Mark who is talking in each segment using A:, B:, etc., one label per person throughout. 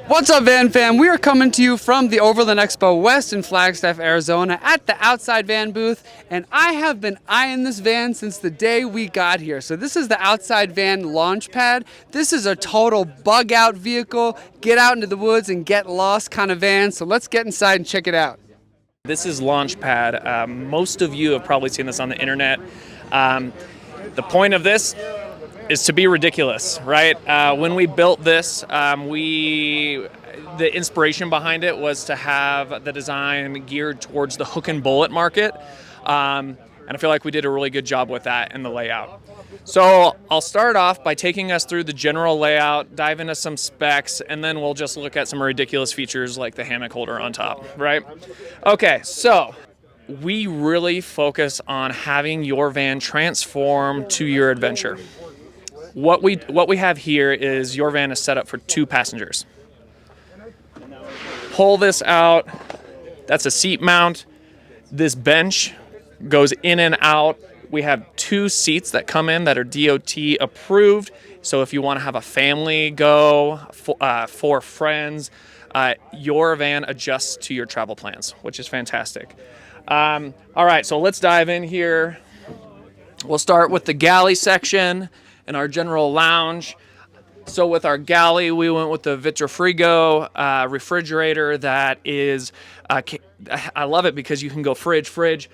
A: What's up, Van Fam? We are coming to you from the Overland Expo West in Flagstaff, Arizona at the Outside Van booth, and I have been eyeing this van since the day we got here. So this is the Outside Van launch pad. This is a total bug out vehicle, get out into the woods and get lost kind of van. So let's get inside and check it out.
B: This is Launchpad. Most of you have probably seen this on the internet. The point of this is to be ridiculous, right? When we built this, the inspiration behind it was to have the design geared towards the hook and bullet market. And I feel like we did a really good job with that in the layout. So I'll start off by taking us through the general layout, dive into some specs, and then we'll just look at some ridiculous features like the hammock holder on top, right? Okay, so we really focus on having your van transform to your adventure. What we have here is your van is set up for 2 passengers. Pull this out. That's a seat mount. This bench goes in and out. We have 2 seats that come in that are DOT approved. So if you want to have a family go, 4 friends, your van adjusts to your travel plans, which is fantastic. All right, so let's dive in here. We'll start with the galley section and our general lounge. So with our galley, we went with the Vitrofrigo refrigerator that is, I love it because you can go fridge, freezer,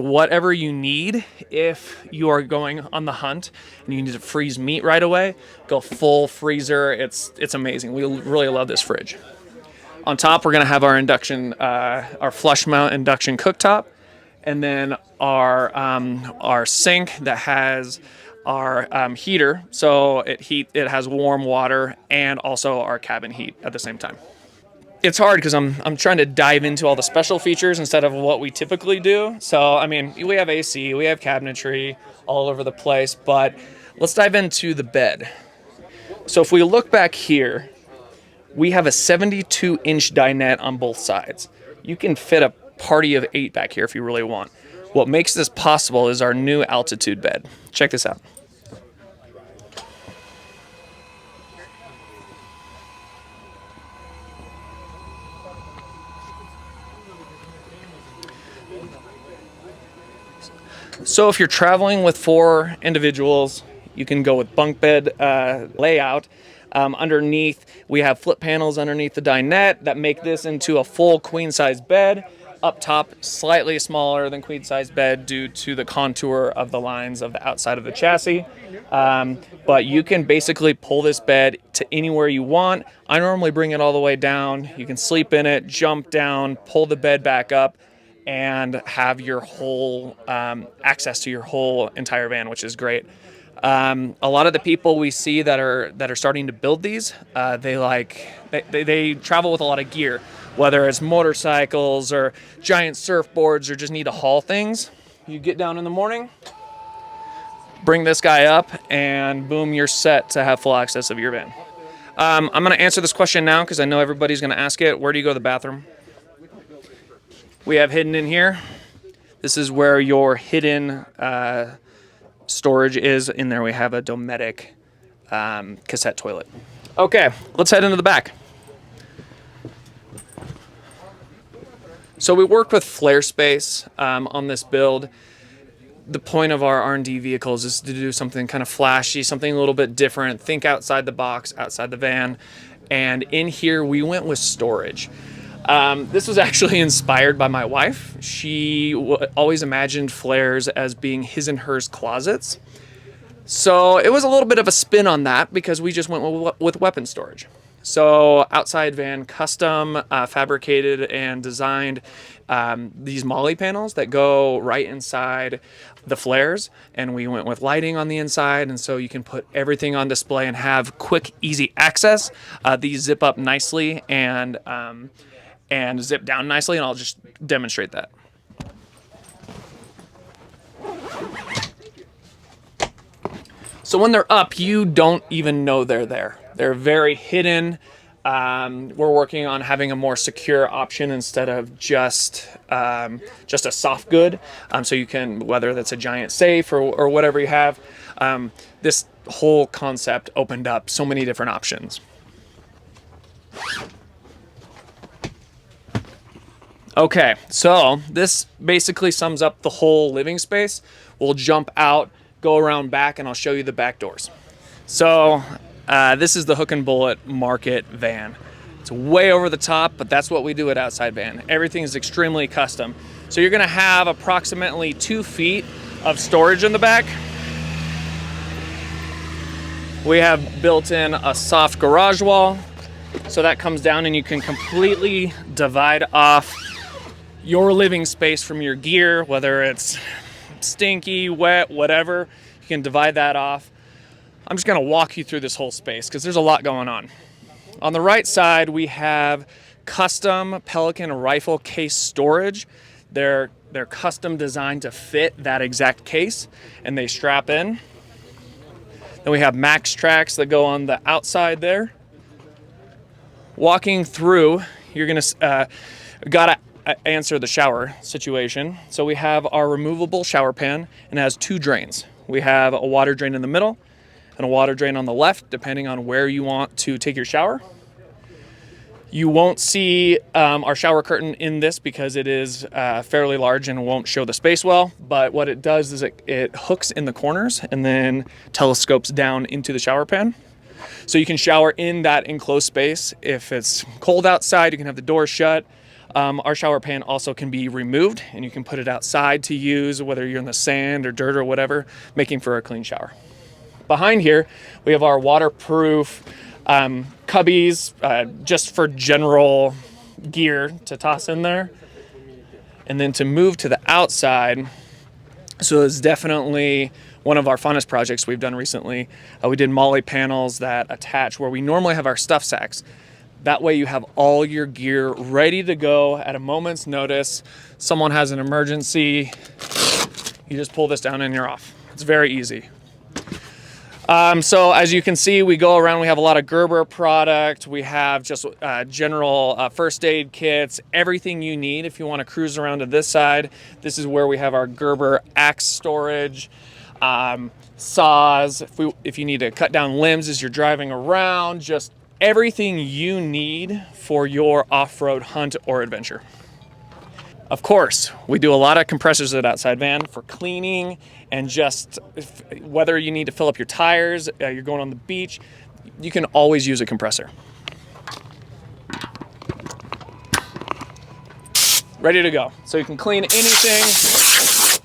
B: whatever you need. If you are going on the hunt and you need to freeze meat right away, go full freezer. It's amazing. We really love this fridge. On top, we're gonna have our induction, our flush mount induction cooktop, and then our sink that has our heater, so it has warm water and also our cabin heat at the same time. It's hard because I'm trying to dive into all the special features instead of what we typically do. So I mean, we have AC, we have cabinetry all over the place, but let's dive into the bed. So if we look back here, we have a 72-inch dinette on both sides. You can fit a party of 8 back here if you really want. What makes this possible is our new altitude bed. Check this out. So if you're traveling with 4 individuals, you can go with bunk bed layout. Underneath, we have flip panels underneath the dinette that make this into a full queen-size bed. Up top, slightly smaller than queen-size bed due to the contour of the lines of the outside of the chassis. But you can basically pull this bed to anywhere you want. I normally bring it all the way down. You can sleep in it, jump down, pull the bed back up, and have your whole access to your whole entire van, which is great. A lot of the people we see that are starting to build these, they travel with a lot of gear, whether it's motorcycles or giant surfboards or just need to haul things. You get down in the morning, bring this guy up, and boom, you're set to have full access of your van. I'm going to answer this question now because I know everybody's going to ask it. Where do you go to the bathroom? We have hidden in here. This is where your hidden storage is. In there we have a Dometic cassette toilet. Okay, let's head into the back. So we worked with flare space on this build. The point of our R&D vehicles is to do something kind of flashy, something a little bit different, think outside the box, outside the van. And in here we went with storage. This was actually inspired by my wife. She always imagined flares as being his and hers closets. So it was a little bit of a spin on that because we just went with weapon storage. So Outside Van custom fabricated and designed these MOLLE panels that go right inside the flares, and we went with lighting on the inside, and so you can put everything on display and have quick, easy access. These zip up nicely and zip down nicely, and I'll just demonstrate that. So when they're up, you don't even know they're there. They're very hidden. We're working on having a more secure option instead of just a soft good. So you can, whether that's a giant safe or whatever you have, this whole concept opened up so many different options. Okay, so this basically sums up the whole living space. We'll jump out, go around back, and I'll show you the back doors. So this is the Hook and Bullet Market van. It's way over the top, but that's what we do at Outside Van. Everything is extremely custom. So you're gonna have approximately 2 feet of storage in the back. We have built in a soft garage wall. So that comes down and you can completely divide off your living space from your gear, whether it's stinky, wet, whatever. You can divide that off. I'm just gonna walk you through this whole space because there's a lot going on. On the right side, we have custom Pelican rifle case storage. They're custom designed to fit that exact case, and they strap in. Then we have max tracks that go on the outside there. Walking through, you're gonna gotta answer the shower situation. So we have our removable shower pan, and it has 2 drains. We have a water drain in the middle and a water drain on the left, depending on where you want to take your shower. You won't see our shower curtain in this because it is fairly large and won't show the space well, but what it does is it hooks in the corners and then telescopes down into the shower pan. So you can shower in that enclosed space. If it's cold outside, you can have the door shut. Our shower pan also can be removed and you can put it outside to use, whether you're in the sand or dirt or whatever, making for a clean shower. Behind here, we have our waterproof cubbies, just for general gear to toss in there. And then to move to the outside, so it's definitely one of our funnest projects we've done recently. We did molly panels that attach where we normally have our stuff sacks. That way you have all your gear ready to go at a moment's notice. Someone has an emergency, you just pull this down and you're off. It's very easy. So as you can see, we go around, we have a lot of Gerber product. We have just general first aid kits, everything you need if you want to cruise around to this side. This is where we have our Gerber axe storage, saws, if you need to cut down limbs as you're driving around, just everything you need for your off-road hunt or adventure. Of course, we do a lot of compressors at Outside Van for cleaning and just whether you need to fill up your tires, you're going on the beach, you can always use a compressor. Ready to go. So you can clean anything.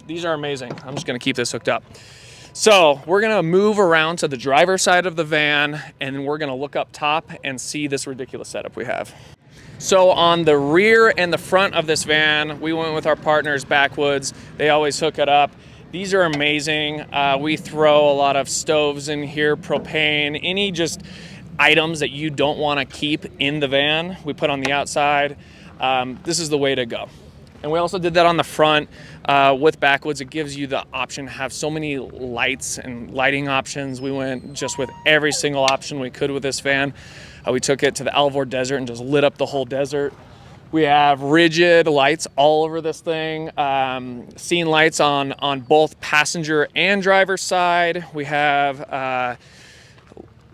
B: These are amazing. I'm just gonna keep this hooked up. So we're gonna move around to the driver's side of the van and we're gonna look up top and see this ridiculous setup we have. So on the rear and the front of this van, we went with our partners Backwoods. They always hook it up. These are amazing. We throw a lot of stoves in here, propane, any just items that you don't wanna keep in the van, we put on the outside. This is the way to go. And we also did that on the front with Backwoods. It gives you the option to have so many lights and lighting options. We went just with every single option we could with this van. We took it to the Alvord Desert and just lit up the whole desert. We have rigid lights all over this thing. Scene lights on both passenger and driver side. We have,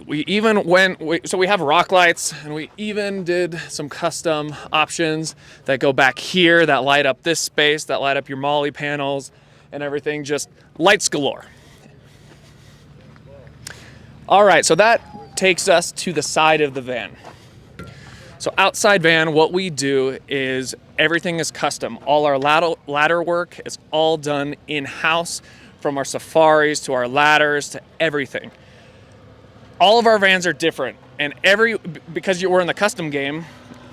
B: we have rock lights, and we even did some custom options that go back here that light up this space, that light up your molly panels and everything, just lights galore. All right, so that takes us to the side of the van. So Outside Van, what we do is everything is custom. All our ladder work is all done in-house, from our safaris to our ladders to everything. All of our vans are different, and because we're in the custom game,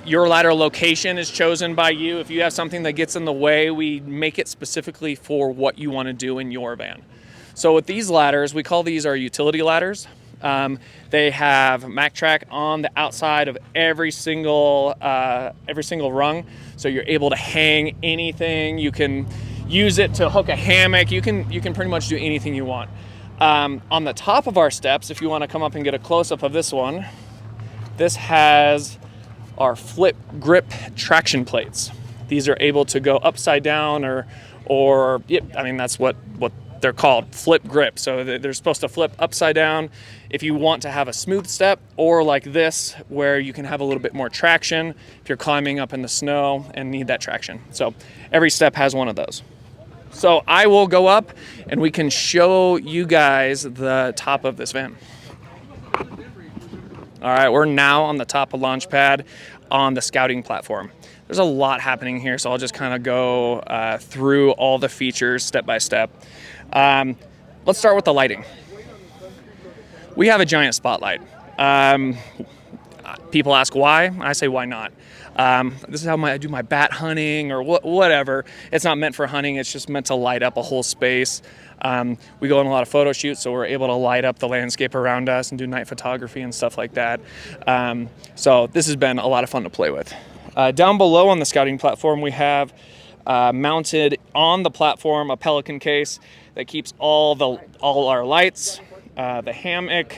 B: your ladder location is chosen by you. If you have something that gets in the way, we make it specifically for what you want to do in your van. So with these ladders, we call these our utility ladders. They have Mac track on the outside of every single rung, so you're able to hang anything. You can use it to hook a hammock. You can pretty much do anything you want. On the top of our steps, if you want to come up and get a close-up of this one, this has our flip grip traction plates. These are able to go upside down or yep, I mean, that's what they're called flip grip. So they're supposed to flip upside down if you want to have a smooth step, or like this, where you can have a little bit more traction if you're climbing up in the snow and need that traction. So every step has one of those. So I will go up and we can show you guys the top of this van. All right, we're now on the top of launch pad on the scouting platform. There's a lot happening here, so I'll just kind of go through all the features step by step. Let's start with the lighting. We have a giant spotlight. People ask why. I say why not. This is how I do my bat hunting or whatever. It's not meant for hunting. It's just meant to light up a whole space. We go on a lot of photo shoots, so we're able to light up the landscape around us and do night photography and stuff like that. So this has been a lot of fun to play with. Down below on the scouting platform, we have mounted on the platform a Pelican case that keeps all our lights, the hammock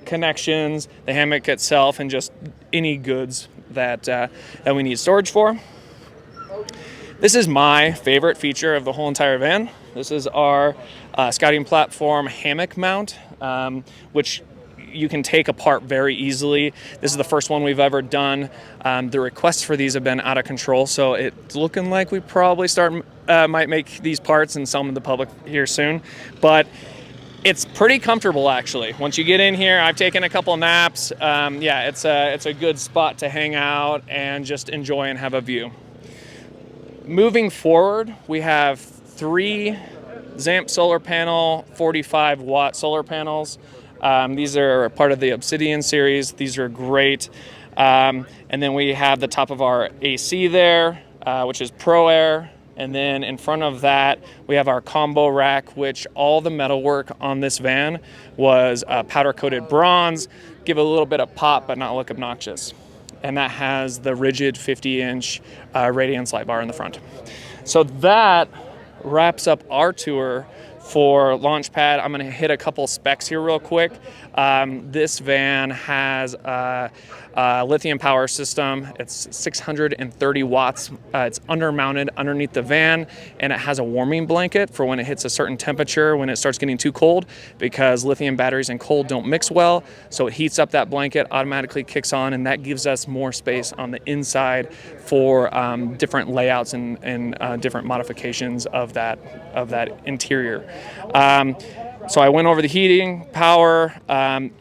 B: connections, the hammock itself, and just any goods that we need storage for. This is my favorite feature of the whole entire van. This is our scouting platform hammock mount, which you can take apart very easily. This is the first one we've ever done. The requests for these have been out of control, so it's looking like we probably might make these parts and sell them to the public here soon. But it's pretty comfortable, actually. Once you get in here, I've taken a couple naps. Yeah, it's a good spot to hang out and just enjoy and have a view. Moving forward, we have 3 Zamp solar panel, 45 watt solar panels. These are part of the Obsidian series. These are great. And then we have the top of our AC there, which is Pro Air. And then in front of that, we have our combo rack, which all the metalwork on this van was powder-coated bronze. Give it a little bit of pop, but not look obnoxious. And that has the rigid 50-inch radiance light bar in the front. So that wraps up our tour for Launchpad. I'm going to hit a couple specs here real quick. This van has a lithium power system. It's 630 watts. It's undermounted underneath the van, and it has a warming blanket for when it hits a certain temperature, when it starts getting too cold, because lithium batteries and cold don't mix well. So it heats up that blanket, automatically kicks on, and that gives us more space on the inside for different layouts and different modifications of that interior. So I went over the heating, power.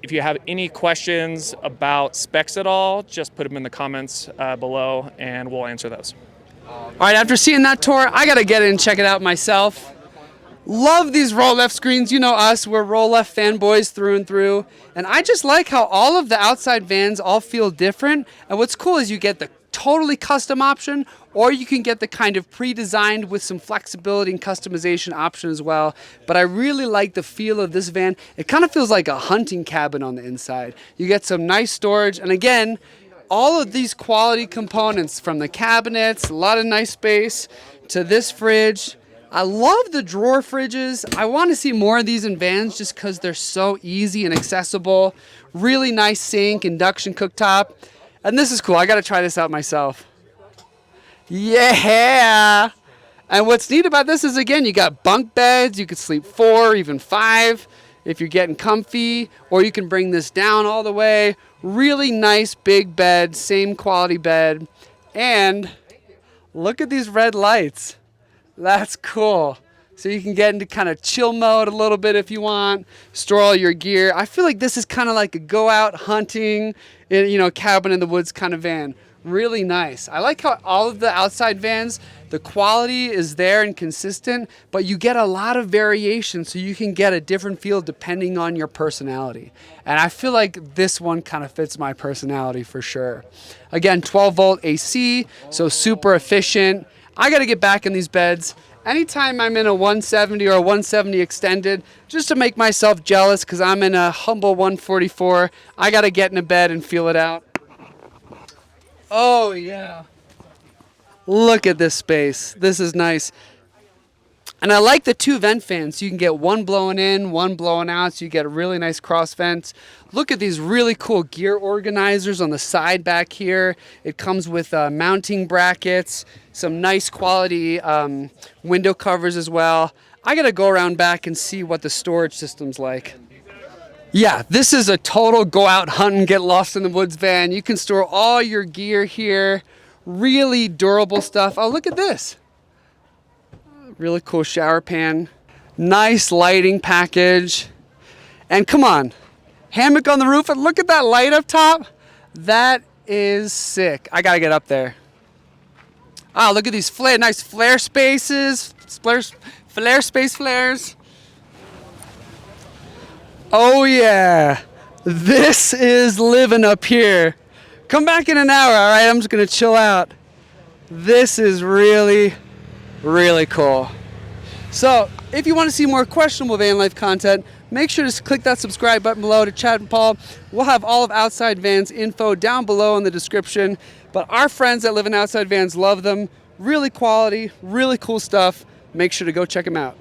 B: If you have any questions about specs at all, just put them in the comments below and we'll answer those.
A: All right, after seeing that tour, I gotta get in and check it out myself. Love these roll left screens. You know us, we're roll left fanboys through and through. And I just like how all of the outside vans all feel different. And what's cool is you get the totally custom option, or you can get the kind of pre-designed with some flexibility and customization option as well. But I really like the feel of this van. It kind of feels like a hunting cabin on the inside. You get some nice storage, and again, all of these quality components, from the cabinets, a lot of nice space, to this fridge. I love the drawer fridges. I want to see more of these in vans just because they're so easy and accessible. Really nice sink, induction cooktop. And this is cool. I got to try this out myself. Yeah. And what's neat about this is, again, you got bunk beds. You could sleep 4, even 5 if you're getting comfy, or you can bring this down all the way. Really nice big bed, same quality bed. And look at these red lights. That's cool. So you can get into kind of chill mode a little bit if you want, store all your gear. I feel like this is kind of like a go out hunting, cabin in the woods kind of van. Really nice. I like how all of the outside vans, the quality is there and consistent, but you get a lot of variation, so you can get a different feel depending on your personality. And I feel like this one kind of fits my personality for sure. Again, 12 volt AC, so super efficient. I got to get back in these beds. Anytime I'm in a 170 or a 170 extended, just to make myself jealous because I'm in a humble 144, I got to get in a bed and feel it out. Oh, yeah. Look at this space. This is nice. And I like the 2 vent fans. So you can get one blowing in, one blowing out, so you get a really nice cross vent. Look at these really cool gear organizers on the side back here. It comes with mounting brackets, some nice quality window covers as well. I gotta go around back and see what the storage system's like. Yeah, this is a total go out hunt and get lost in the woods van. You can store all your gear here. Really durable stuff. Oh, look at this. Really cool shower pan. Nice lighting package. And come on, hammock on the roof, and look at that light up top. That is sick. I gotta get up there. Oh, look at these nice flare spaces. Flare space flares. Oh yeah, this is living up here. Come back in an hour, all right? I'm just gonna chill out. This is really, really cool. So if you want to see more questionable van life content, make sure to click that subscribe button below to chat with Paul. We'll have all of Outside Van's info down below in the description. But our friends that live in Outside Vans love them. Really quality, really cool stuff. Make sure to go check them out.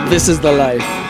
A: This is the life.